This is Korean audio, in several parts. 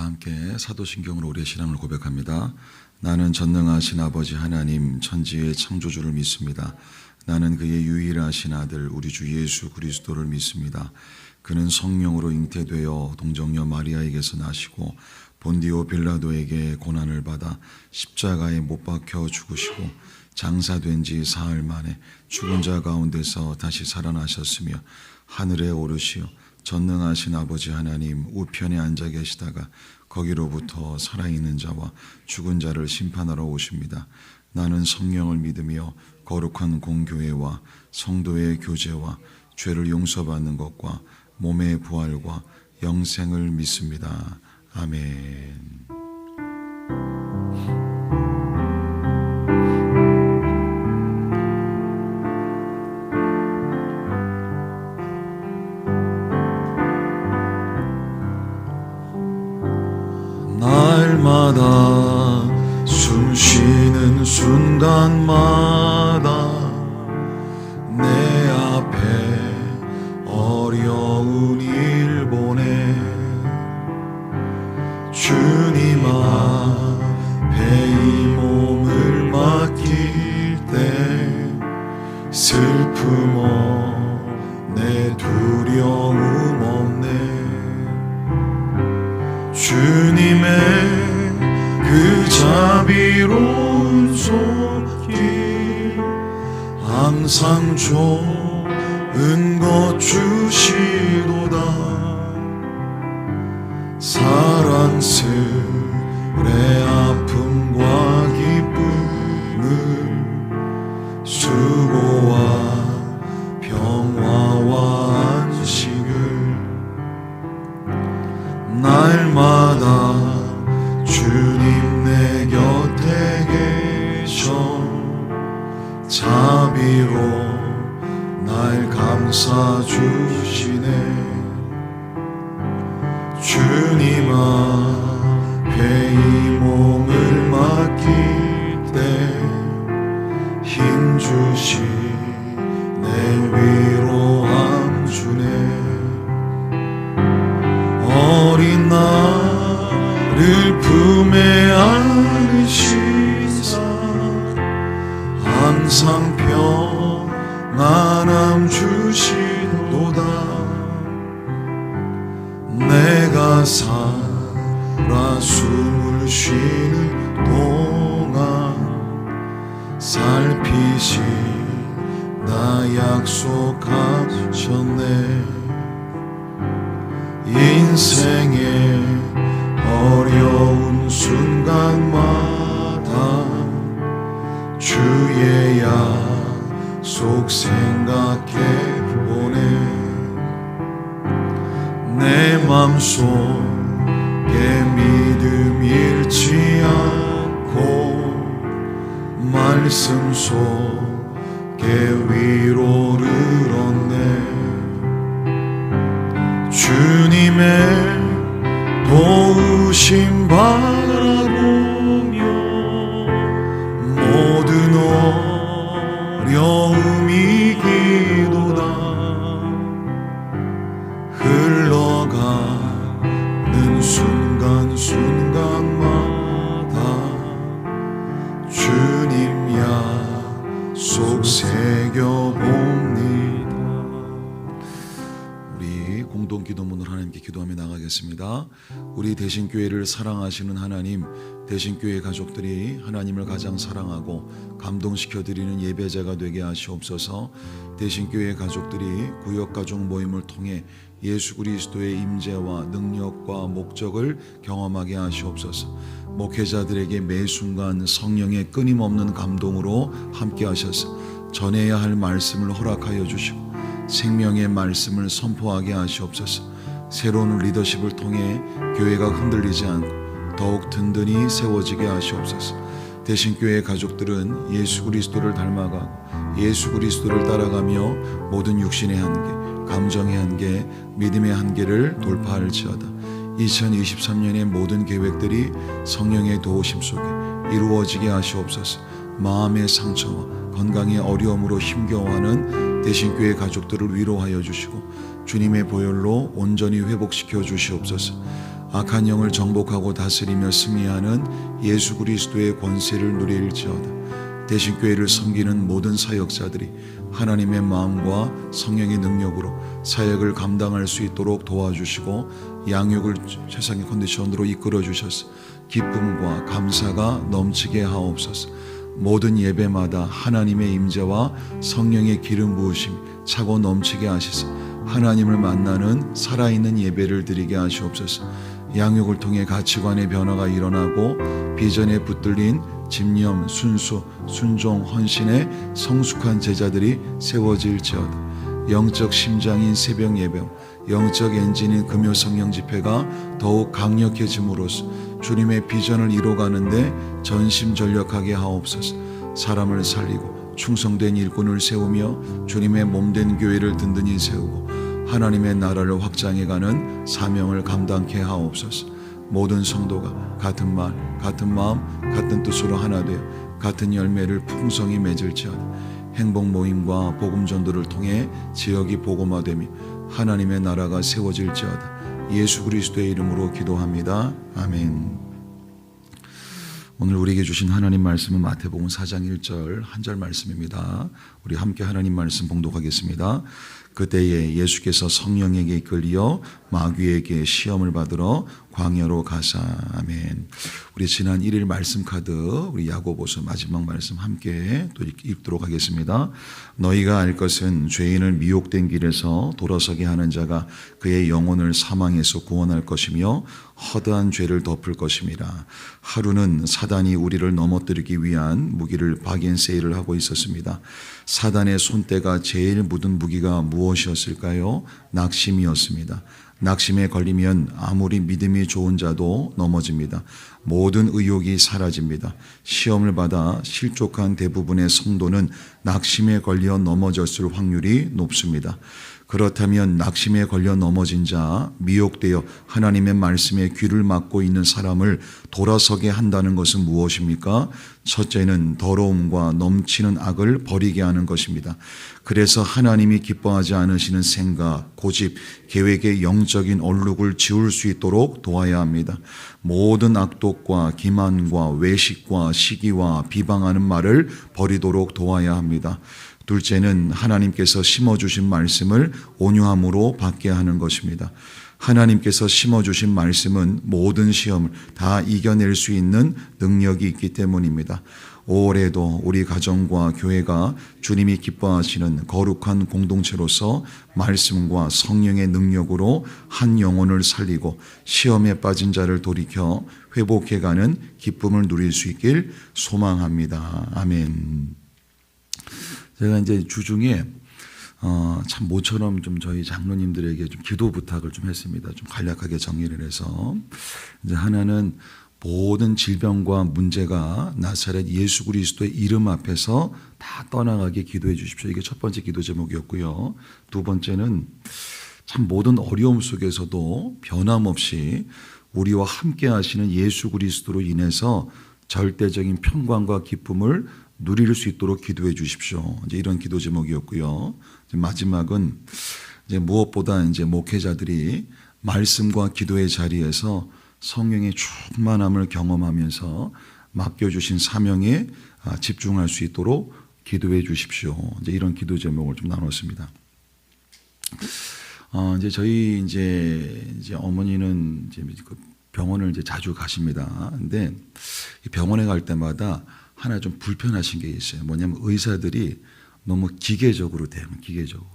함께 사도신경으로 우리의 신앙을 고백합니다. 나는 전능하신 아버지 하나님 천지의 창조주를 믿습니다. 나는 그의 유일하신 아들 우리 주 예수 그리스도를 믿습니다. 그는 성령으로 잉태되어 동정녀 마리아에게서 나시고 본디오 빌라도에게 고난을 받아 십자가에 못 박혀 죽으시고 장사된 지 사흘 만에 죽은 자 가운데서 다시 살아나셨으며 하늘에 오르시어 전능하신 아버지 하나님 우편에 앉아 계시다가 거기로부터 살아있는 자와 죽은 자를 심판하러 오십니다. 나는 성령을 믿으며 거룩한 공교회와 성도의 교제와 죄를 용서받는 것과 몸의 부활과 영생을 믿습니다. 아멘. 날마다 숨쉬는 순간마다 내 앞에 어려운 일 보내 주님 앞에 이 몸을 맡길 때 슬픔 없네 두려움 없네 주님의 그 자비로운 손길 항상 좋은 것 주시도다 사랑스레 아픔과 기쁨을 수고와 평화와 안식을 날마다 주님 내 곁에 계셔 자비로 날 감싸주시네 주님 앞에 이 몸을 맡길 때 힘주시 내 위로함 주네 어린 나를 품에 안으시사 항상 평안함 주시도다 내가 살아 숨을 쉬는 동안 살피시 나 약속하셨네 인생의 어려운 순간마다 주의 약속 생각해보네 내 맘속에 믿음 잃지 않고 말씀 속에 위로를 얻네 주님의 도우심 바라보며 모든 어려움 이기도다 흘러가는 순간순간마다 주님 약속 새겨봅니다. 공동 기도문을 하나님께 기도하며 나가겠습니다. 우리 대신교회를 사랑하시는 하나님, 대신교회 가족들이 하나님을 가장 사랑하고 감동시켜드리는 예배자가 되게 하시옵소서. 대신교회 가족들이 구역가족 모임을 통해 예수 그리스도의 임재와 능력과 목적을 경험하게 하시옵소서. 목회자들에게 매 순간 성령의 끊임없는 감동으로 함께 하셔서 전해야 할 말씀을 허락하여 주시고 생명의 말씀을 선포하게 하시옵소서. 새로운 리더십을 통해 교회가 흔들리지 않고 더욱 든든히 세워지게 하시옵소서. 대신교회 가족들은 예수 그리스도를 닮아가고 예수 그리스도를 따라가며 모든 육신의 한계, 감정의 한계, 믿음의 한계를 돌파할지어다. 2023년의 모든 계획들이 성령의 도우심 속에 이루어지게 하시옵소서. 마음의 상처와 건강의 어려움으로 힘겨워하는 대신교회 가족들을 위로하여 주시고 주님의 보혈로 온전히 회복시켜 주시옵소서. 악한 영을 정복하고 다스리며 승리하는 예수 그리스도의 권세를 누릴지어다. 대신 교회를 섬기는 모든 사역자들이 하나님의 마음과 성령의 능력으로 사역을 감당할 수 있도록 도와주시고 양육을 최상의 컨디션으로 이끌어 주셔서 기쁨과 감사가 넘치게 하옵소서. 모든 예배마다 하나님의 임재와 성령의 기름 부으심이 차고 넘치게 하시사 하나님을 만나는 살아있는 예배를 드리게 하시옵소서. 양육을 통해 가치관의 변화가 일어나고 비전에 붙들린 집념, 순수, 순종, 헌신의 성숙한 제자들이 세워질지어다. 영적 심장인 새벽 예배, 영적 엔진인 금요 성령 집회가 더욱 강력해짐으로써 주님의 비전을 이뤄가는데 전심전력하게 하옵소서. 사람을 살리고 충성된 일꾼을 세우며 주님의 몸된 교회를 든든히 세우고 하나님의 나라를 확장해가는 사명을 감당케 하옵소서. 모든 성도가 같은 말, 같은 마음, 같은 뜻으로 하나 되어 같은 열매를 풍성히 맺을지어다. 행복 모임과 복음 전도를 통해 지역이 복음화되며 하나님의 나라가 세워질지어다. 예수 그리스도의 이름으로 기도합니다. 아멘. 오늘 우리에게 주신 하나님 말씀은 마태복음 4장 1절 한 절 말씀입니다. 우리 함께 하나님 말씀 봉독하겠습니다. 그때에 예수께서 성령에게 이끌려 마귀에게 시험을 받으러 광야로 가사. 아멘. 우리 지난 1일 말씀 카드 우리 야고보서 마지막 말씀 함께 또 읽도록 하겠습니다. 너희가 알 것은 죄인을 미혹된 길에서 돌아서게 하는 자가 그의 영혼을 사망에서 구원할 것이며 허다한 죄를 덮을 것임이라. 하루는 사단이 우리를 넘어뜨리기 위한 무기를 바겐세일을 하고 있었습니다. 사단의 손때가 제일 묻은 무기가 무엇이었을까요? 낙심이었습니다. 낙심에 걸리면 아무리 믿음이 좋은 자도 넘어집니다. 모든 의욕이 사라집니다. 시험을 받아 실족한 대부분의 성도는 낙심에 걸려 넘어졌을 확률이 높습니다. 그렇다면 낙심에 걸려 넘어진 자, 미혹되어 하나님의 말씀에 귀를 막고 있는 사람을 돌아서게 한다는 것은 무엇입니까? 첫째는 더러움과 넘치는 악을 버리게 하는 것입니다. 그래서 하나님이 기뻐하지 않으시는 생각, 고집, 계획의 영적인 얼룩을 지울 수 있도록 도와야 합니다. 모든 악독과 기만과 외식과 시기와 비방하는 말을 버리도록 도와야 합니다. 둘째는 하나님께서 심어주신 말씀을 온유함으로 받게 하는 것입니다. 하나님께서 심어주신 말씀은 모든 시험을 다 이겨낼 수 있는 능력이 있기 때문입니다. 올해도 우리 가정과 교회가 주님이 기뻐하시는 거룩한 공동체로서 말씀과 성령의 능력으로 한 영혼을 살리고 시험에 빠진 자를 돌이켜 회복해가는 기쁨을 누릴 수 있길 소망합니다. 아멘. 제가 이제 주중에 참 모처럼 좀 저희 장로님들에게 좀 기도 부탁을 좀 했습니다. 좀 간략하게 정리를 해서 이제 하나는 모든 질병과 문제가 나사렛 예수 그리스도의 이름 앞에서 다 떠나가게 기도해 주십시오. 이게 첫 번째 기도 제목이었고요. 두 번째는 참 모든 어려움 속에서도 변함없이 우리와 함께 하시는 예수 그리스도로 인해서 절대적인 평강과 기쁨을 누릴 수 있도록 기도해 주십시오. 이제 이런 기도 제목이었고요. 이제 마지막은 이제 무엇보다 이제 목회자들이 말씀과 기도의 자리에서 성령의 충만함을 경험하면서 맡겨주신 사명에 집중할 수 있도록 기도해 주십시오. 이제 이런 기도 제목을 좀 나눴습니다. 이제 저희 이제 어머니는 이제 병원을 이제 자주 가십니다. 근데 병원에 갈 때마다 하나 좀 불편하신 게 있어요. 뭐냐면 의사들이 너무 기계적으로 대요. 기계적으로.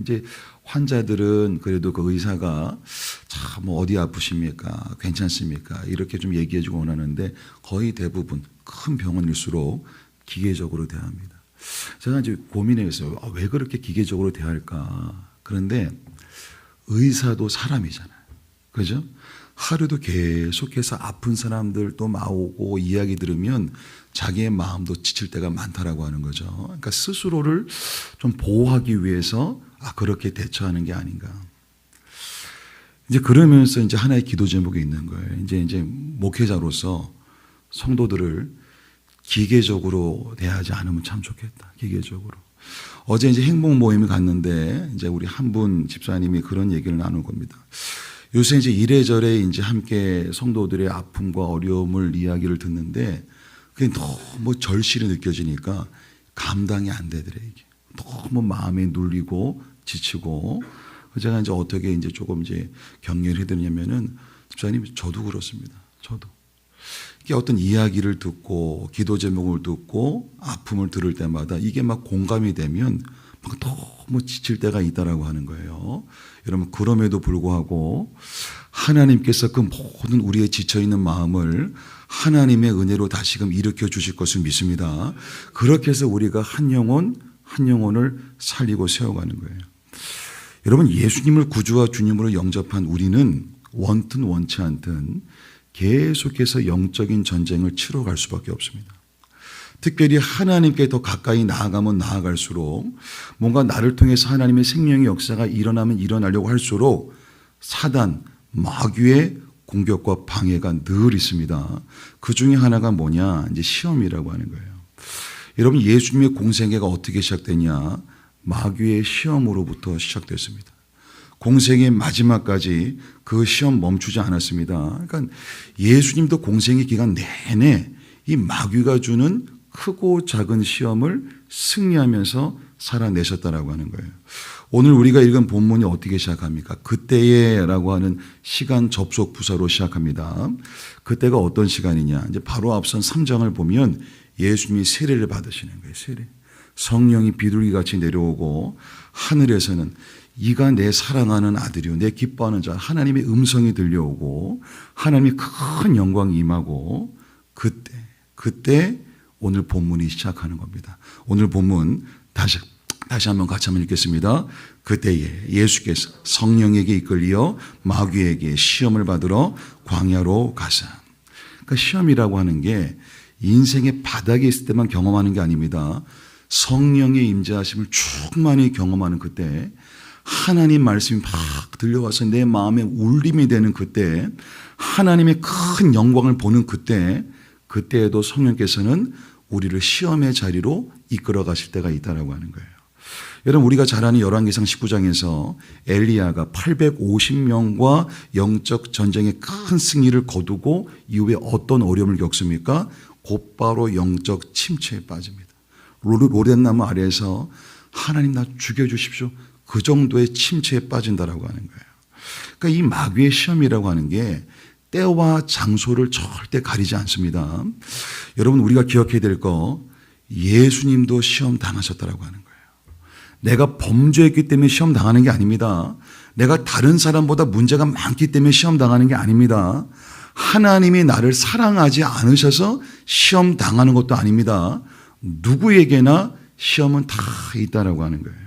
이제 환자들은 그래도 그 의사가 참 뭐 어디 아프십니까? 괜찮습니까? 이렇게 좀 얘기해주고 원하는데 거의 대부분 큰 병원일수록 기계적으로 대합니다. 제가 이제 고민했어요. 왜 그렇게 기계적으로 대할까? 그런데 의사도 사람이잖아요. 그죠? 하루도 계속해서 아픈 사람들 또 나오고 이야기 들으면 자기의 마음도 지칠 때가 많다라고 하는 거죠. 그러니까 스스로를 좀 보호하기 위해서 그렇게 대처하는 게 아닌가. 이제 그러면서 이제 하나의 기도 제목이 있는 거예요. 이제 목회자로서 성도들을 기계적으로 대하지 않으면 참 좋겠다. 기계적으로. 어제 이제 행복 모임을 갔는데 이제 우리 한 분 집사님이 그런 얘기를 나눈 겁니다. 요새 이제 이래저래 이제 함께 성도들의 아픔과 어려움을 이야기를 듣는데 그게 너무 절실히 느껴지니까 감당이 안 되더래, 이게. 너무 마음에 눌리고 지치고. 제가 이제 어떻게 이제 조금 이제 격려를 해드리냐면은, 집사님, 저도 그렇습니다. 저도. 이게 어떤 이야기를 듣고, 기도 제목을 듣고, 아픔을 들을 때마다 이게 막 공감이 되면 막 너무 지칠 때가 있다라고 하는 거예요. 여러분, 그럼에도 불구하고 하나님께서 그 모든 우리의 지쳐있는 마음을 하나님의 은혜로 다시금 일으켜 주실 것을 믿습니다. 그렇게 해서 우리가 한 영혼을 살리고 세워가는 거예요. 여러분, 예수님을 구주와 주님으로 영접한 우리는 원튼 원치 않든 계속해서 영적인 전쟁을 치러갈 수밖에 없습니다. 특별히 하나님께 더 가까이 나아가면 나아갈수록 뭔가 나를 통해서 하나님의 생명의 역사가 일어나면 일어나려고 할수록 사단, 마귀의 공격과 방해가 늘 있습니다. 그 중에 하나가 뭐냐? 이제 시험이라고 하는 거예요. 여러분, 예수님의 공생애가 어떻게 시작되냐? 마귀의 시험으로부터 시작됐습니다. 공생의 마지막까지 그 시험 멈추지 않았습니다. 그러니까 예수님도 공생의 기간 내내 이 마귀가 주는 크고 작은 시험을 승리하면서 살아내셨다라고 하는 거예요. 오늘 우리가 읽은 본문이 어떻게 시작합니까? 그때에라고 하는 시간 접속 부사로 시작합니다. 그때가 어떤 시간이냐? 이제 바로 앞선 3장을 보면 예수님이 세례를 받으시는 거예요. 세례. 성령이 비둘기같이 내려오고 하늘에서는 이가 내 사랑하는 아들이요 내 기뻐하는 자, 하나님의 음성이 들려오고 하나님의 큰 영광이 임하고 그때 오늘 본문이 시작하는 겁니다. 오늘 본문 다시 한번 같이 한번 읽겠습니다. 그때에 예수께서 성령에게 이끌려 마귀에게 시험을 받으러 광야로 가사. 그러니까 시험이라고 하는 게 인생의 바닥에 있을 때만 경험하는 게 아닙니다. 성령의 임재하심을 충만히 경험하는 그때, 하나님 말씀이 막 들려와서 내 마음에 울림이 되는 그때, 하나님의 큰 영광을 보는 그때에도 성령께서는 우리를 시험의 자리로 이끌어 가실 때가 있다라고 하는 거예요. 여러분, 우리가 잘 아는 열왕기상 19장에서 엘리야가 850명과 영적 전쟁의 큰 승리를 거두고 이후에 어떤 어려움을 겪습니까? 곧바로 영적 침체에 빠집니다. 로뎀나무 아래에서 하나님 나 죽여주십시오. 그 정도의 침체에 빠진다라고 하는 거예요. 그러니까 이 마귀의 시험이라고 하는 게 때와 장소를 절대 가리지 않습니다. 여러분, 우리가 기억해야 될 거, 예수님도 시험 당하셨다라고 하는 거예요. 내가 범죄했기 때문에 시험 당하는 게 아닙니다. 내가 다른 사람보다 문제가 많기 때문에 시험 당하는 게 아닙니다. 하나님이 나를 사랑하지 않으셔서 시험 당하는 것도 아닙니다. 누구에게나 시험은 다 있다라고 하는 거예요.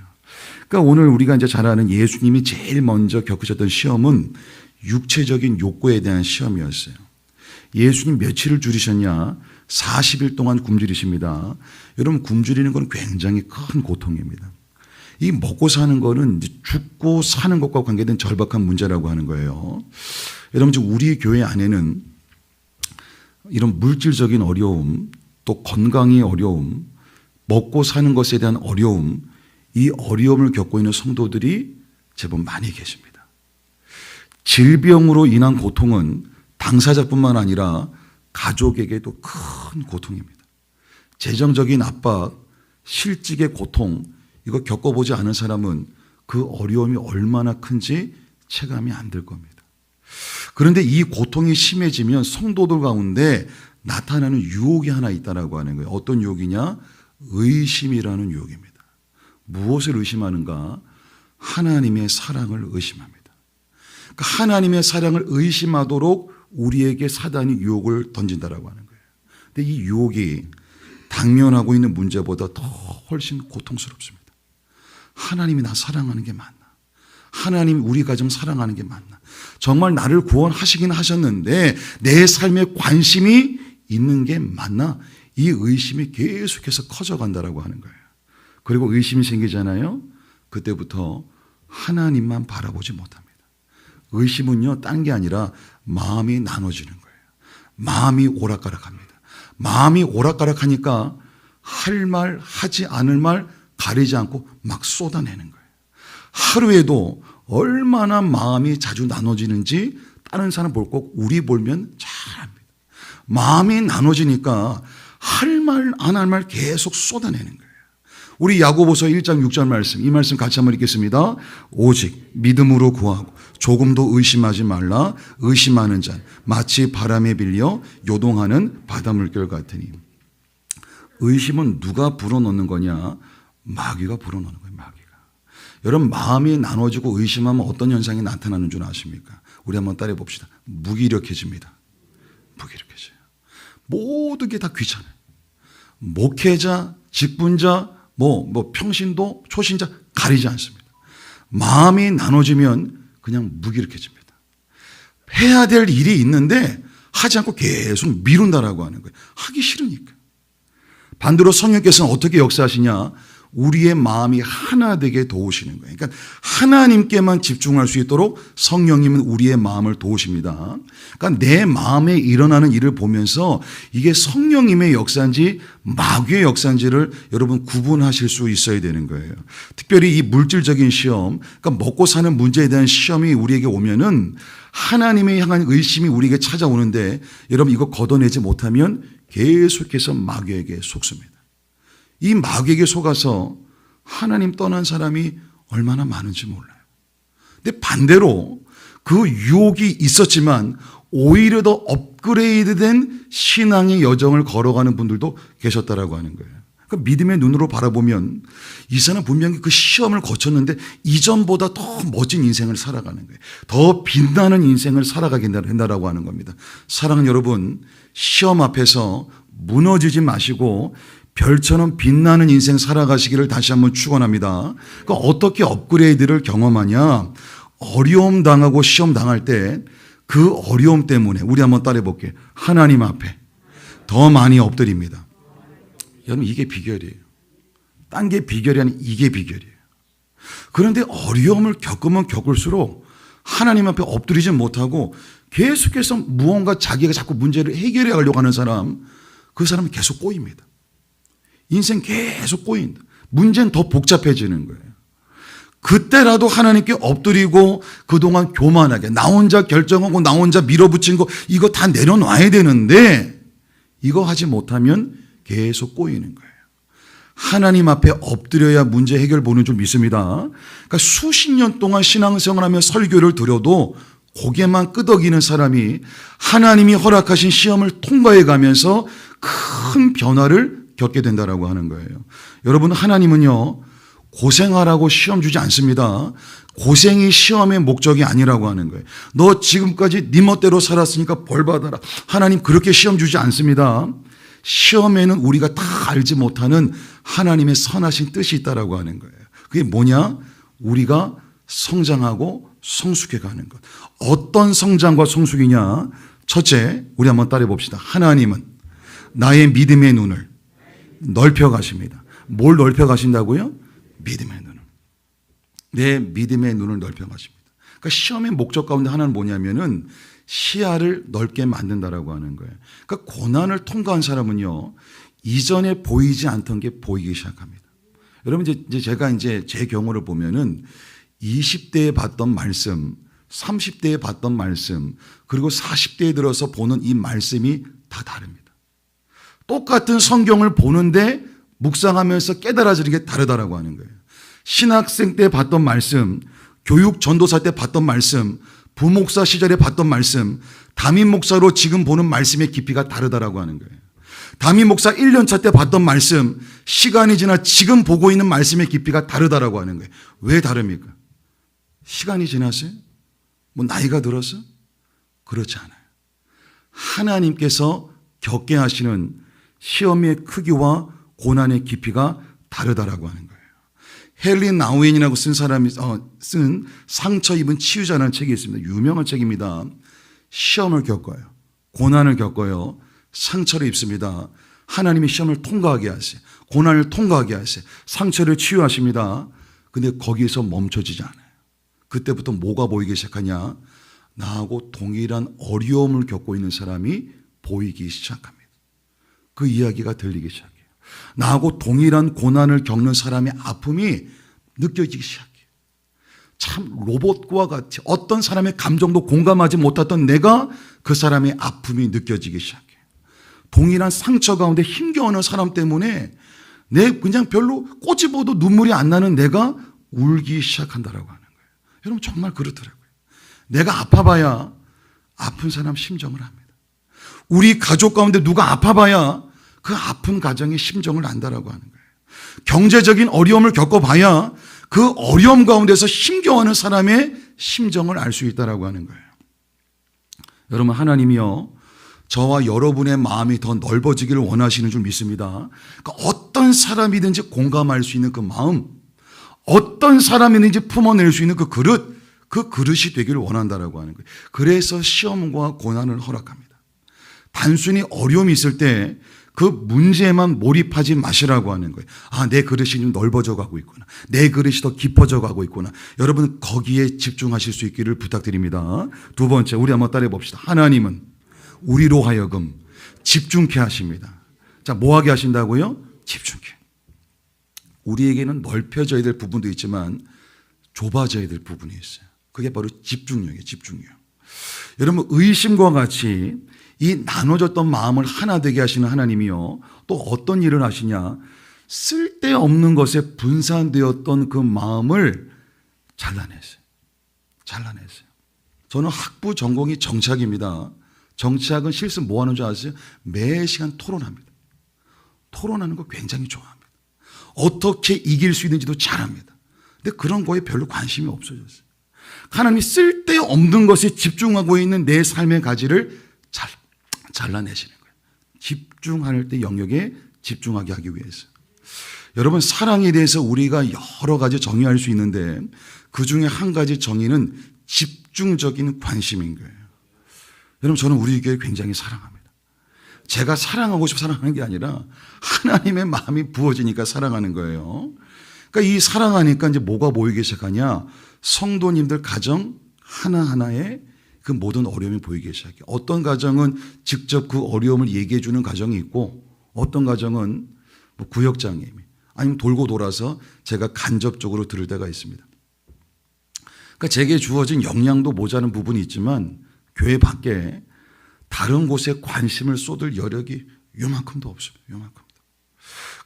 그러니까 오늘 우리가 이제 잘 아는 예수님이 제일 먼저 겪으셨던 시험은 육체적인 욕구에 대한 시험이었어요. 예수님 며칠을 줄이셨냐? 40일 동안 굶주리십니다. 여러분, 굶주리는 건 굉장히 큰 고통입니다. 이 먹고 사는 거는 이제 죽고 사는 것과 관계된 절박한 문제라고 하는 거예요. 여러분, 지금 우리 교회 안에는 이런 물질적인 어려움, 또 건강의 어려움, 먹고 사는 것에 대한 어려움, 이 어려움을 겪고 있는 성도들이 제법 많이 계십니다. 질병으로 인한 고통은 당사자뿐만 아니라 가족에게도 큰 고통입니다. 재정적인 압박, 실직의 고통, 이거 겪어보지 않은 사람은 그 어려움이 얼마나 큰지 체감이 안 될 겁니다. 그런데 이 고통이 심해지면 성도들 가운데 나타나는 유혹이 하나 있다라고 하는 거예요. 어떤 유혹이냐? 의심이라는 유혹입니다. 무엇을 의심하는가? 하나님의 사랑을 의심합니다. 그러니까 하나님의 사랑을 의심하도록 우리에게 사단이 유혹을 던진다라고 하는 거예요. 근데 이 유혹이 당면하고 있는 문제보다 더 훨씬 고통스럽습니다. 하나님이 나 사랑하는 게 맞나? 하나님 우리 가정 사랑하는 게 맞나? 정말 나를 구원하시긴 하셨는데 내 삶에 관심이 있는 게 맞나? 이 의심이 계속해서 커져간다라고 하는 거예요. 그리고 의심이 생기잖아요. 그때부터 하나님만 바라보지 못합니다. 의심은요, 딴 게 아니라 마음이 나눠지는 거예요. 마음이 오락가락합니다. 마음이 오락가락하니까 할 말, 하지 않을 말 가리지 않고 막 쏟아내는 거예요. 하루에도 얼마나 마음이 자주 나눠지는지 다른 사람 볼 거 우리 보면 잘 압니다. 마음이 나눠지니까 할 말 안 할 말 계속 쏟아내는 거예요. 우리 야고보서 1장 6절 말씀, 이 말씀 같이 한번 읽겠습니다. 오직 믿음으로 구하고 조금도 의심하지 말라. 의심하는 자 마치 바람에 빌려 요동하는 바닷물결 같으니. 의심은 누가 불어넣는 거냐? 마귀가 불어넣는 거예요. 마귀가. 여러분, 마음이 나눠지고 의심하면 어떤 현상이 나타나는 줄 아십니까? 우리 한번 따라해 봅시다. 무기력해집니다. 무기력해져요. 모든 게 다 귀찮아요. 목회자, 직분자, 평신도, 초신자 가리지 않습니다. 마음이 나눠지면 그냥 무기력해집니다. 해야 될 일이 있는데 하지 않고 계속 미룬다라고 하는 거예요. 하기 싫으니까. 반대로 성령께서는 어떻게 역사하시냐? 우리의 마음이 하나 되게 도우시는 거예요. 그러니까 하나님께만 집중할 수 있도록 성령님은 우리의 마음을 도우십니다. 그러니까 내 마음에 일어나는 일을 보면서 이게 성령님의 역사인지 마귀의 역사인지를 여러분 구분하실 수 있어야 되는 거예요. 특별히 이 물질적인 시험, 그러니까 먹고 사는 문제에 대한 시험이 우리에게 오면은 하나님에 향한 의심이 우리에게 찾아오는데 여러분 이거 걷어내지 못하면 계속해서 마귀에게 속습니다. 이 마귀에게 속아서 하나님 떠난 사람이 얼마나 많은지 몰라요. 근데 반대로 그 유혹이 있었지만 오히려 더 업그레이드된 신앙의 여정을 걸어가는 분들도 계셨다라고 하는 거예요. 그러니까 믿음의 눈으로 바라보면 이 사람은 분명히 그 시험을 거쳤는데 이전보다 더 멋진 인생을 살아가는 거예요. 더 빛나는 인생을 살아가게 된다라고 하는 겁니다. 사랑하는 여러분, 시험 앞에서 무너지지 마시고 별처럼 빛나는 인생 살아가시기를 다시 한번 축원합니다. 그러니까 어떻게 업그레이드를 경험하냐? 어려움 당하고 시험 당할 때 그 어려움 때문에 우리 한번 따라해 볼게요. 하나님 앞에 더 많이 엎드립니다. 여러분 이게 비결이에요. 딴 게 비결이 아니라 이게 비결이에요. 그런데 어려움을 겪으면 겪을수록 하나님 앞에 엎드리지 못하고 계속해서 무언가 자기가 자꾸 문제를 해결해 가려고 하는 사람, 그 사람은 계속 꼬입니다. 인생 계속 꼬인다. 문제는 더 복잡해지는 거예요. 그때라도 하나님께 엎드리고 그동안 교만하게 나 혼자 결정하고 나 혼자 밀어붙인 거 이거 다 내려놔야 되는데 이거 하지 못하면 계속 꼬이는 거예요. 하나님 앞에 엎드려야 문제 해결 보는 줄 믿습니다. 그러니까 수십 년 동안 신앙생활하며 설교를 들어도 고개만 끄덕이는 사람이 하나님이 허락하신 시험을 통과해 가면서 큰 변화를 겪게 된다라고 하는 거예요. 여러분, 하나님은요 고생하라고 시험 주지 않습니다. 고생이 시험의 목적이 아니라고 하는 거예요. 너 지금까지 네 멋대로 살았으니까 벌 받아라. 하나님 그렇게 시험 주지 않습니다. 시험에는 우리가 다 알지 못하는 하나님의 선하신 뜻이 있다라고 하는 거예요. 그게 뭐냐? 우리가 성장하고 성숙해 가는 것. 어떤 성장과 성숙이냐? 첫째, 우리 한번 따라해 봅시다. 하나님은 나의 믿음의 눈을 넓혀 가십니다. 뭘 넓혀 가신다고요? 믿음의 눈을. 내 믿음의 눈을 넓혀 가십니다. 그러니까 시험의 목적 가운데 하나는 뭐냐면은 시야를 넓게 만든다라고 하는 거예요. 그러니까 고난을 통과한 사람은요, 이전에 보이지 않던 게 보이기 시작합니다. 여러분, 이제 제가 제 경우를 보면은 20대에 봤던 말씀, 30대에 봤던 말씀, 그리고 40대에 들어서 보는 이 말씀이 다 다릅니다. 똑같은 성경을 보는데 묵상하면서 깨달아지는 게 다르다라고 하는 거예요. 신학생 때 봤던 말씀, 교육 전도사 때 봤던 말씀, 부목사 시절에 봤던 말씀, 담임 목사로 지금 보는 말씀의 깊이가 다르다라고 하는 거예요. 담임 목사 1년 차 때 봤던 말씀, 시간이 지나 지금 보고 있는 말씀의 깊이가 다르다라고 하는 거예요. 왜 다릅니까? 시간이 지났어요? 나이가 들었어? 그렇지 않아요. 하나님께서 겪게 하시는 시험의 크기와 고난의 깊이가 다르다라고 하는 거예요. 헨리 나우엔이라고 쓴 사람이 쓴 상처 입은 치유자라는 책이 있습니다. 유명한 책입니다. 시험을 겪어요. 고난을 겪어요. 상처를 입습니다. 하나님이 시험을 통과하게 하세요. 고난을 통과하게 하세요. 상처를 치유하십니다. 근데 거기서 멈춰지지 않아요. 그때부터 뭐가 보이기 시작하냐? 나하고 동일한 어려움을 겪고 있는 사람이 보이기 시작합니다. 그 이야기가 들리기 시작해요. 나하고 동일한 고난을 겪는 사람의 아픔이 느껴지기 시작해요. 참 로봇과 같이 어떤 사람의 감정도 공감하지 못했던 내가 그 사람의 아픔이 느껴지기 시작해요. 동일한 상처 가운데 힘겨워하는 사람 때문에 내 그냥 별로 꼬집어도 눈물이 안 나는 내가 울기 시작한다라고 하는 거예요. 여러분 정말 그렇더라고요. 내가 아파봐야 아픈 사람 심정을 합니다. 우리 가족 가운데 누가 아파봐야 그 아픈 가정의 심정을 안다라고 하는 거예요. 경제적인 어려움을 겪어봐야 그 어려움 가운데서 힘겨워하는 사람의 심정을 알 수 있다라고 하는 거예요. 여러분 하나님이요 저와 여러분의 마음이 더 넓어지기를 원하시는 줄 믿습니다. 그러니까 어떤 사람이든지 공감할 수 있는 그 마음, 어떤 사람이든지 품어낼 수 있는 그 그릇이 되기를 원한다라고 하는 거예요. 그래서 시험과 고난을 허락합니다. 단순히 어려움이 있을 때 그 문제에만 몰입하지 마시라고 하는 거예요. 아, 내 그릇이 좀 넓어져 가고 있구나. 내 그릇이 더 깊어져 가고 있구나. 여러분 거기에 집중하실 수 있기를 부탁드립니다. 두 번째, 우리 한번 따라해 봅시다. 하나님은 우리로 하여금 집중케 하십니다. 자, 뭐 하게 하신다고요? 집중케. 우리에게는 넓혀져야 될 부분도 있지만 좁아져야 될 부분이 있어요. 그게 바로 집중력이에요. 집중력. 여러분 의심과 같이 이 나눠졌던 마음을 하나 되게 하시는 하나님이요 또 어떤 일을 하시냐, 쓸데없는 것에 분산되었던 그 마음을 잘라냈어요. 저는 학부 전공이 정치학입니다. 정치학은 실습 뭐 하는 줄 아세요? 매 시간 토론합니다. 토론하는 거 굉장히 좋아합니다. 어떻게 이길 수 있는지도 잘합니다. 근데 그런 거에 별로 관심이 없어졌어요. 하나님이 쓸데없는 것에 집중하고 있는 내 삶의 가지를 잘라내시는 거예요. 집중할 때 영역에 집중하게 하기 위해서. 여러분 사랑에 대해서 우리가 여러 가지 정의할 수 있는데 그 중에 한 가지 정의는 집중적인 관심인 거예요. 여러분 저는 우리 교회 굉장히 사랑합니다. 제가 사랑하고 싶어 사랑하는 게 아니라 하나님의 마음이 부어지니까 사랑하는 거예요. 그러니까 이 사랑하니까 이제 뭐가 보이기 시작하냐, 성도님들 가정 하나하나에 그 모든 어려움이 보이기 시작해요. 어떤 가정은 직접 그 어려움을 얘기해 주는 가정이 있고 어떤 가정은 뭐 구역장애미 아니면 돌고 돌아서 제가 간접적으로 들을 때가 있습니다. 그러니까 제게 주어진 역량도 모자란 부분이 있지만 교회 밖에 다른 곳에 관심을 쏟을 여력이 요만큼도 없습니다. 요만큼도.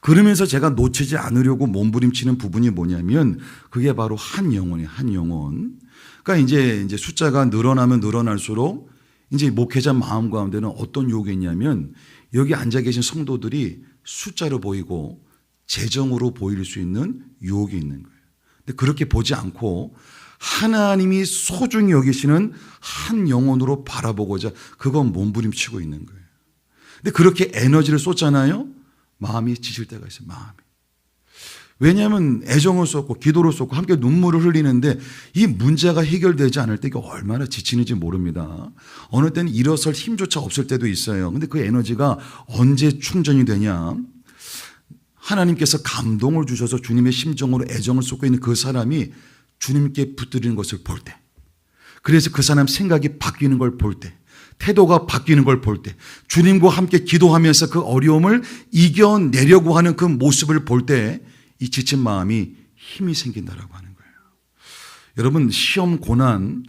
그러면서 제가 놓치지 않으려고 몸부림치는 부분이 뭐냐면 그게 바로 한 영혼이에요. 한 영혼. 그러니까 이제 숫자가 늘어나면 늘어날수록 이제 목회자 마음 가운데는 어떤 유혹이 있냐면 여기 앉아 계신 성도들이 숫자로 보이고 재정으로 보일 수 있는 유혹이 있는 거예요. 근데 그렇게 보지 않고 하나님이 소중히 여기시는 한 영혼으로 바라보고자 그건 몸부림치고 있는 거예요. 근데 그렇게 에너지를 쏟잖아요. 마음이 지칠 때가 있어요. 마음이. 왜냐하면 애정을 쏟고 기도를 쏟고 함께 눈물을 흘리는데 이 문제가 해결되지 않을 때 이게 얼마나 지치는지 모릅니다. 어느 때는 일어설 힘조차 없을 때도 있어요. 근데 그 에너지가 언제 충전이 되냐. 하나님께서 감동을 주셔서 주님의 심정으로 애정을 쏟고 있는 그 사람이 주님께 붙들리는 것을 볼 때, 그래서 그 사람 생각이 바뀌는 걸 볼 때, 태도가 바뀌는 걸 볼 때, 주님과 함께 기도하면서 그 어려움을 이겨내려고 하는 그 모습을 볼 때 이 지친 마음이 힘이 생긴다라고 하는 거예요. 여러분 시험 고난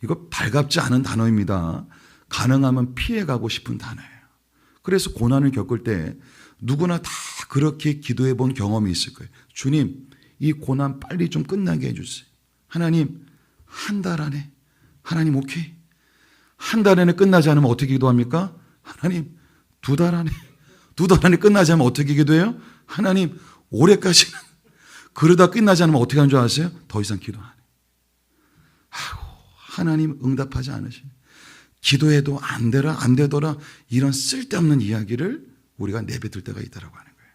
이거 발갑지 않은 단어입니다. 가능하면 피해가고 싶은 단어예요. 그래서 고난을 겪을 때 누구나 다 그렇게 기도해 본 경험이 있을 거예요. 주님 이 고난 빨리 좀 끝나게 해주세요. 하나님 한 달 안에, 하나님 오케이, 한 달 안에 끝나지 않으면 어떻게 기도합니까? 하나님 두 달 안에 끝나지 않으면 어떻게 기도해요? 하나님 올해까지는, 그러다 끝나지 않으면 어떻게 하는 줄 아세요? 더 이상 기도 안 해요. 하나님 응답하지 않으시네. 기도해도 안 되더라 이런 쓸데없는 이야기를 우리가 내뱉을 때가 있다고 하는 거예요.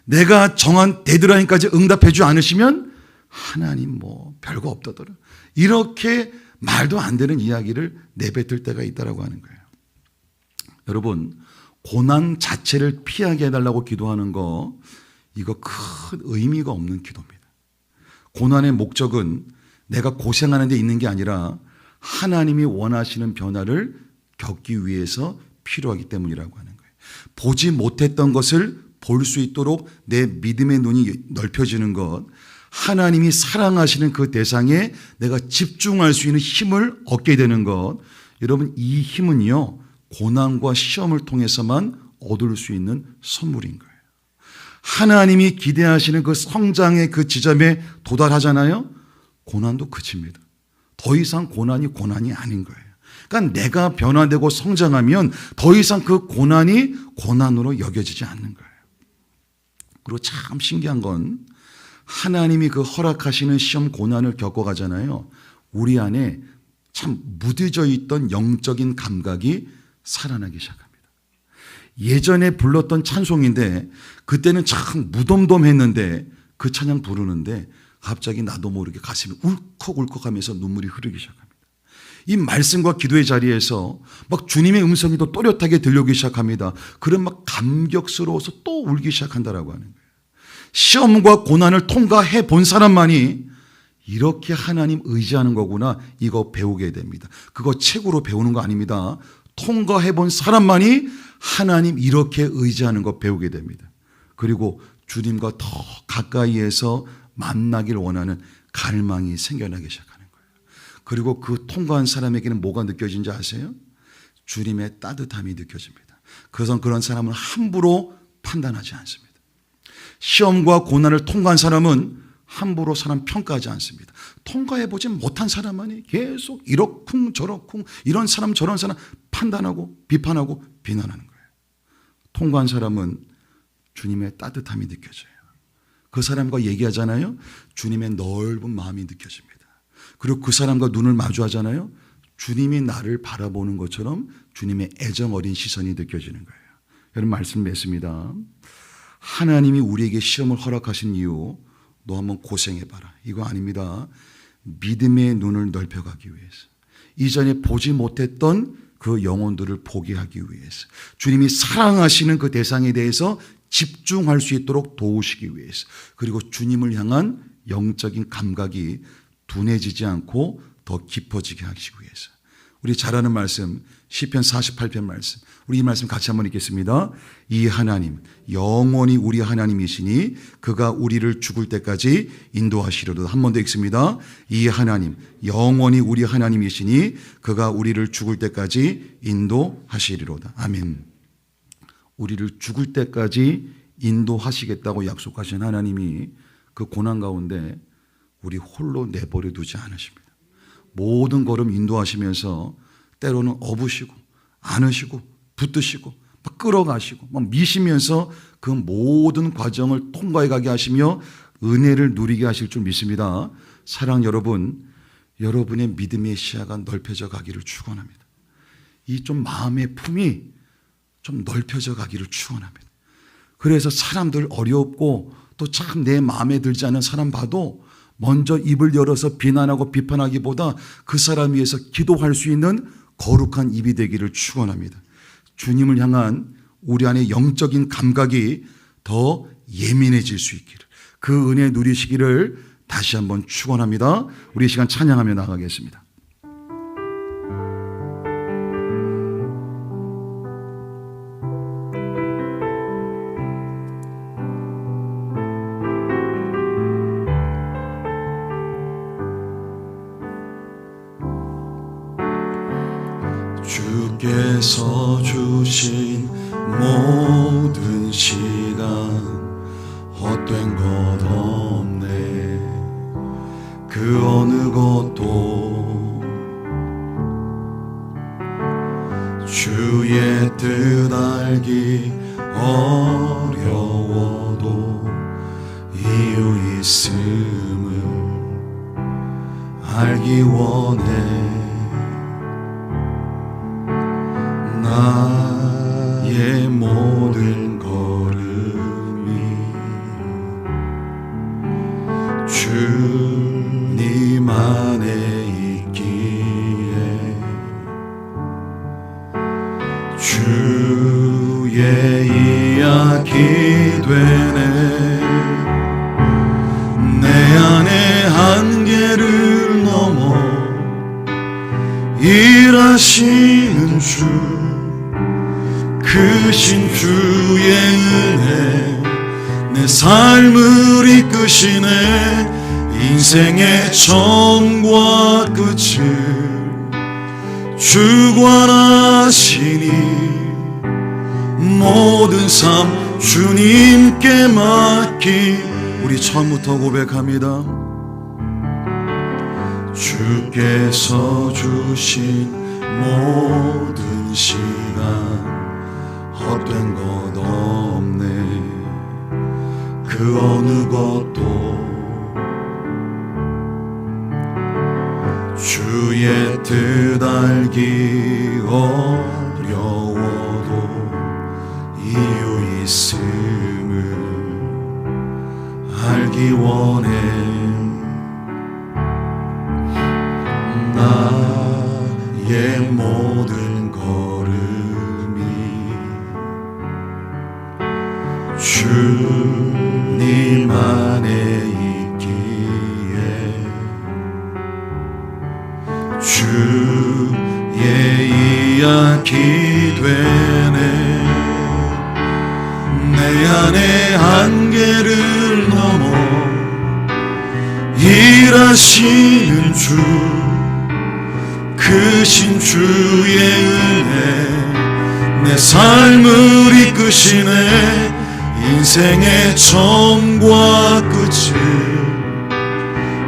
내가 정한 데드라인까지 응답해 주지 않으시면 하나님 뭐 별거 없다더라 이렇게 말도 안 되는 이야기를 내뱉을 때가 있다고 하는 거예요. 여러분 고난 자체를 피하게 해달라고 기도하는 거 이거 큰 의미가 없는 기도입니다. 고난의 목적은 내가 고생하는 데 있는 게 아니라 하나님이 원하시는 변화를 겪기 위해서 필요하기 때문이라고 하는 거예요. 보지 못했던 것을 볼 수 있도록 내 믿음의 눈이 넓혀지는 것, 하나님이 사랑하시는 그 대상에 내가 집중할 수 있는 힘을 얻게 되는 것, 여러분 이 힘은요 고난과 시험을 통해서만 얻을 수 있는 선물인 거예요. 하나님이 기대하시는 그 성장의 그 지점에 도달하잖아요. 고난도 그칩니다. 더 이상 고난이 아닌 거예요. 그러니까 내가 변화되고 성장하면 더 이상 그 고난이 고난으로 여겨지지 않는 거예요. 그리고 참 신기한 건 하나님이 그 허락하시는 시험 고난을 겪어가잖아요. 우리 안에 참 무뎌져 있던 영적인 감각이 살아나기 시작합니다. 예전에 불렀던 찬송인데 그때는 참 무덤덤했는데 그 찬양 부르는데 갑자기 나도 모르게 가슴이 울컥울컥하면서 눈물이 흐르기 시작합니다. 이 말씀과 기도의 자리에서 막 주님의 음성이 더 또렷하게 들려오기 시작합니다. 그런 막 감격스러워서 또 울기 시작한다라고 하는 거예요. 시험과 고난을 통과해 본 사람만이 이렇게 하나님 의지하는 거구나, 이거 배우게 됩니다. 그거 책으로 배우는 거 아닙니다. 통과해 본 사람만이 하나님 이렇게 의지하는 거 배우게 됩니다. 그리고 주님과 더 가까이에서 만나길 원하는 갈망이 생겨나기 시작하는 거예요. 그리고 그 통과한 사람에게는 뭐가 느껴진지 아세요? 주님의 따뜻함이 느껴집니다. 그래서 그런 사람은 함부로 판단하지 않습니다. 시험과 고난을 통과한 사람은 함부로 사람 평가하지 않습니다. 통과해보지 못한 사람만이 계속 이러쿵 저러쿵 이런 사람 저런 사람 판단하고 비판하고 비난하는 거예요. 통과한 사람은 주님의 따뜻함이 느껴져요. 그 사람과 얘기하잖아요. 주님의 넓은 마음이 느껴집니다. 그리고 그 사람과 눈을 마주하잖아요. 주님이 나를 바라보는 것처럼 주님의 애정 어린 시선이 느껴지는 거예요. 여러분 말씀 맺습니다. 하나님이 우리에게 시험을 허락하신 이유, 너 한번 고생해봐라, 이거 아닙니다. 믿음의 눈을 넓혀가기 위해서, 이전에 보지 못했던 그 영혼들을 보게 하기 위해서, 주님이 사랑하시는 그 대상에 대해서 집중할 수 있도록 도우시기 위해서, 그리고 주님을 향한 영적인 감각이 둔해지지 않고 더 깊어지게 하시기 위해서. 우리 잘 아는 말씀 시편 48편 말씀, 우리 이 말씀 같이 한번 읽겠습니다. 이 하나님 영원히 우리 하나님이시니 그가 우리를 죽을 때까지 인도하시리로다. 한 번 더 읽습니다. 이 하나님 영원히 우리 하나님이시니 그가 우리를 죽을 때까지 인도하시리로다. 아멘. 우리를 죽을 때까지 인도하시겠다고 약속하신 하나님이 그 고난 가운데 우리 홀로 내버려 두지 않으십니다. 모든 걸음 인도하시면서 때로는 업으시고 안으시고 붙드시고 막 끌어가시고 막 미시면서 그 모든 과정을 통과해 가게 하시며 은혜를 누리게 하실 줄 믿습니다. 사랑 여러분, 여러분의 믿음의 시야가 넓혀져 가기를 축원합니다. 이 좀 마음의 품이 좀 넓혀져 가기를 축원합니다. 그래서 사람들 어렵고 또 참 내 마음에 들지 않은 사람 봐도 먼저 입을 열어서 비난하고 비판하기보다 그 사람 위해서 기도할 수 있는 거룩한 입이 되기를 축원합니다. 주님을 향한 우리 안에 영적인 감각이 더 예민해질 수 있기를, 그 은혜 누리시기를 다시 한번 축원합니다. 우리 시간 찬양하며 나가겠습니다. 주께서 주신 모든 시간 헛된 것 없네. 그 어느 것도 주의 뜻 알기 어려워도 이유 있음을 알기 원해. 나의 모든 걸음이 주님 안에 있기에 주의 이야기 되네. 내 안의 한계를 넘어 일하시는 주, 크신 주의 은혜 내 삶을 이끄시네. 인생의 처음과 끝을 주관하시니 모든 삶 주님께 맡기. 우리 처음부터 고백합니다. 주께서 주신 모든 시간 헛된 것 없네. 그 어느 것도 주의 뜻 알기 어려워도 이유 있음을 알기 원해. 나의 모든 걸음이 주님 안에 있기에 주의 이야기 되네. 내 안의 한계를 넘어 일하시는 주, 크신 주의 은혜 내 삶을 이끄시네. 인생의 처음과 끝을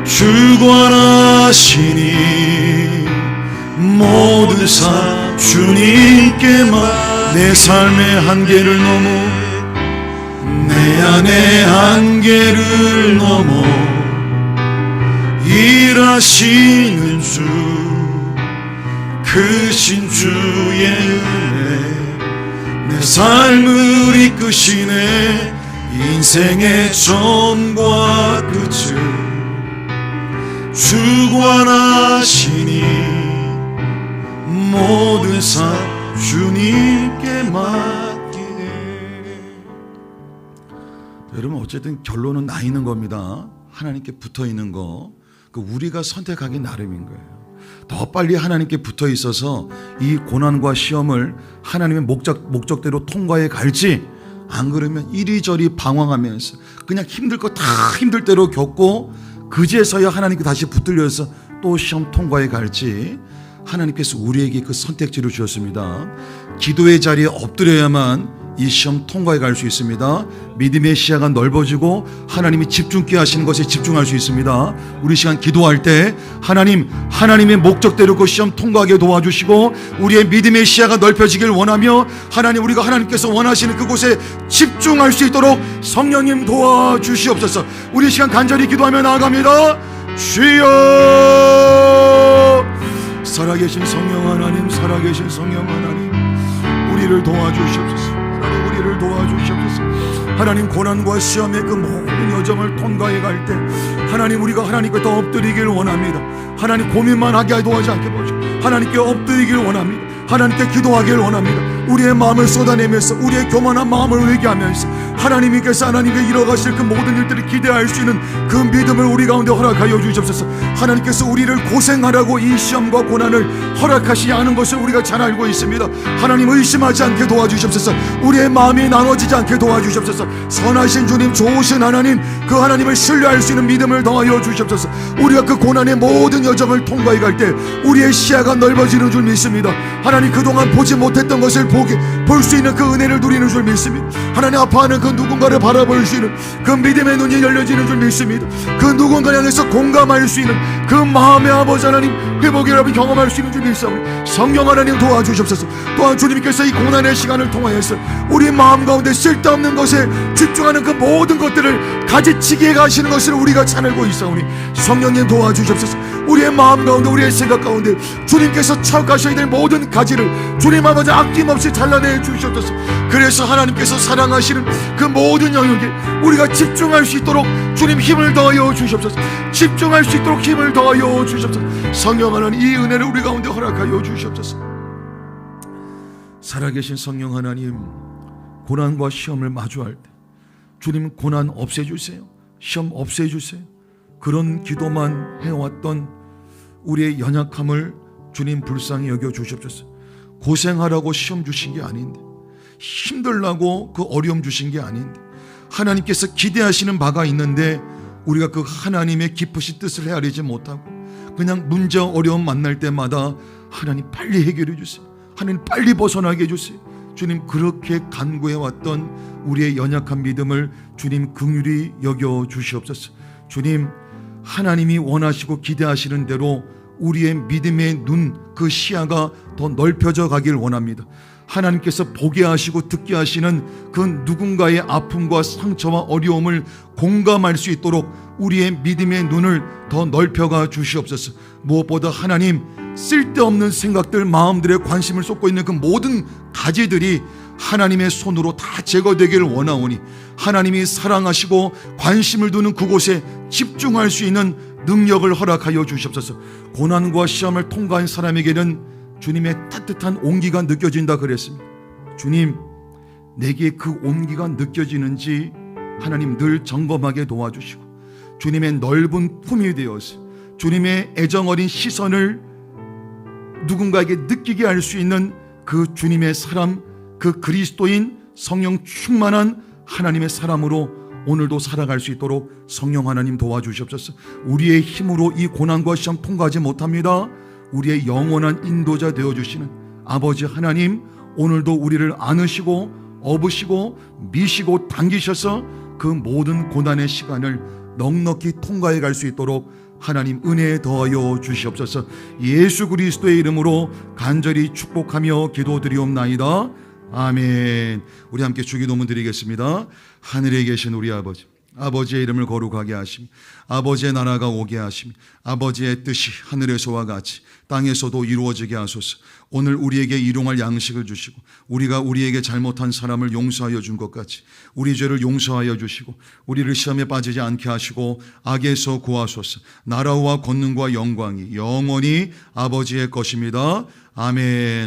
주관하시니 모든 삶 주님께만. 내 삶의 한계를 넘어 내 안의 한계를 넘어 일하시는 주, 크신 주의 은혜 내 삶을 이끄시네. 인생의 처음과 끝을 주관하시니 모든 삶 주님께 맡기네. 여러분, 어쨌든 결론은 나 있는 겁니다. 하나님께 붙어 있는 거, 그 우리가 선택하기 나름인 거예요. 더 빨리 하나님께 붙어 있어서 이 고난과 시험을 하나님의 목적대로 통과해 갈지, 안 그러면 이리저리 방황하면서 그냥 힘들 거 다 힘들 대로 겪고 그제서야 하나님께 다시 붙들려서 또 시험 통과해 갈지, 하나님께서 우리에게 그 선택지를 주셨습니다. 기도의 자리에 엎드려야만 이 시험 통과해 갈 수 있습니다. 믿음의 시야가 넓어지고 하나님이 집중케 하시는 것에 집중할 수 있습니다. 우리 시간 기도할 때 하나님의 목적대로 그 시험 통과하게 도와주시고 우리의 믿음의 시야가 넓혀지길 원하며 우리가 하나님께서 원하시는 그곳에 집중할 수 있도록 성령님 도와주시옵소서. 우리 시간 간절히 기도하며 나아갑니다. 주여, 살아계신 성령 하나님, 살아계신 성령 하나님, 우리를 도와주시옵소서. 우리를 도와주시옵소서. 하나님, 고난과 시험의 그 모든 여정을 통과해 갈 때 하나님, 우리가 하나님께 더 엎드리길 원합니다. 하나님, 고민만 하게 도와지 않게 보시고 하나님께 엎드리길 원합니다. 하나님께 기도하길 원합니다. 우리의 마음을 쏟아내면서 우리의 교만한 마음을 회개하면서 하나님께서 하나님께 이뤄가실 그 모든 일들을 기대할 수 있는 그 믿음을 우리 가운데 허락하여 주시옵소서. 하나님께서 우리를 고생하라고 이 시험과 고난을 허락하시지 않은 것을 우리가 잘 알고 있습니다. 하나님, 의심하지 않게 도와주시옵소서. 우리의 마음이 나눠지지 않게 도와주시옵소서. 선하신 주님, 좋으신 하나님, 그 하나님을 신뢰할 수 있는 믿음을 더하여 주시옵소서. 우리가 그 고난의 모든 여정을 통과해 갈 때 우리의 시야가 넓어지는 줄 믿습니다. 하나님, 그동안 보지 못했던 것을 볼 수 있는 그 은혜를 누리는 줄 믿습니다. 하나님, 아파하는 그 누군가를 바라볼 수 있는 그 믿음의 눈이 열려지는 줄 믿습니다. 그 누군가 향해서 공감할 수 있는 그 마음의 아버지 하나님, 회복이라면 경험할 수 있는 줄 믿사오니 성령 하나님 도와주시옵소서. 또한 주님께서 이 고난의 시간을 통하여서 우리 마음 가운데 쓸데없는 것에 집중하는 그 모든 것들을 가지치기해 가시는 것을 우리가 잘 알고 있사오니 성령님 도와주시옵소서. 우리의 마음 가운데, 우리의 생각 가운데 주님께서 쳐가셔야 될 모든 가지를 주님 아버지 아낌없이 잘라내 주시옵소서. 그래서 하나님께서 사랑하시는 그 모든 영역에 우리가 집중할 수 있도록 주님 힘을 더하여 주시옵소서. 집중할 수 있도록 힘을 더하여 주시옵소서. 성령 하나님, 이 은혜를 우리 가운데 허락하여 주시옵소서. 살아계신 성령 하나님, 고난과 시험을 마주할 때 주님, 고난 없애주세요, 시험 없애주세요, 그런 기도만 해왔던 우리의 연약함을 주님 불쌍히 여겨 주시옵소서. 고생하라고 시험 주신 게 아닌데, 힘들라고 그 어려움 주신 게 아닌데, 하나님께서 기대하시는 바가 있는데 우리가 그 하나님의 기쁘신 뜻을 헤아리지 못하고 그냥 문제 어려움 만날 때마다 하나님 빨리 해결해 주세요. 하나님 빨리 벗어나게 해주세요. 주님, 그렇게 간구해왔던 우리의 연약한 믿음을 주님 긍휼히 여겨 주시옵소서. 주님, 하나님이 원하시고 기대하시는 대로 우리의 믿음의 눈, 그 시야가 더 넓혀져 가길 원합니다. 하나님께서 보게 하시고 듣게 하시는 그 누군가의 아픔과 상처와 어려움을 공감할 수 있도록 우리의 믿음의 눈을 더 넓혀가 주시옵소서. 무엇보다 하나님, 쓸데없는 생각들, 마음들에 관심을 쏟고 있는 그 모든 가지들이 하나님의 손으로 다 제거되기를 원하오니 하나님이 사랑하시고 관심을 두는 그곳에 집중할 수 있는 능력을 허락하여 주시옵소서. 고난과 시험을 통과한 사람에게는 주님의 따뜻한 온기가 느껴진다 그랬습니다. 주님, 내게 그 온기가 느껴지는지 하나님 늘 점검하게 도와주시고 주님의 넓은 품이 되어서 주님의 애정어린 시선을 누군가에게 느끼게 할 수 있는 그 주님의 사람, 그 그리스도인 성령 충만한 하나님의 사람으로 오늘도 살아갈 수 있도록 성령 하나님 도와주시옵소서. 우리의 힘으로 이 고난과 시험 통과하지 못합니다. 우리의 영원한 인도자 되어주시는 아버지 하나님, 오늘도 우리를 안으시고 업으시고 미시고 당기셔서 그 모든 고난의 시간을 넉넉히 통과해 갈 수 있도록 하나님 은혜 더하여 주시옵소서. 예수 그리스도의 이름으로 간절히 축복하며 기도드리옵나이다. 아멘. 우리 함께 주기도문 드리겠습니다. 하늘에 계신 우리 아버지, 아버지의 이름을 거룩하게 하시며 아버지의 나라가 오게 하시며 아버지의 뜻이 하늘에서와 같이 땅에서도 이루어지게 하소서. 오늘 우리에게 일용할 양식을 주시고 우리가 우리에게 잘못한 사람을 용서하여 준 것 같이 우리 죄를 용서하여 주시고 우리를 시험에 빠지지 않게 하시고 악에서 구하소서. 나라와 권능과 영광이 영원히 아버지의 것입니다. 아멘.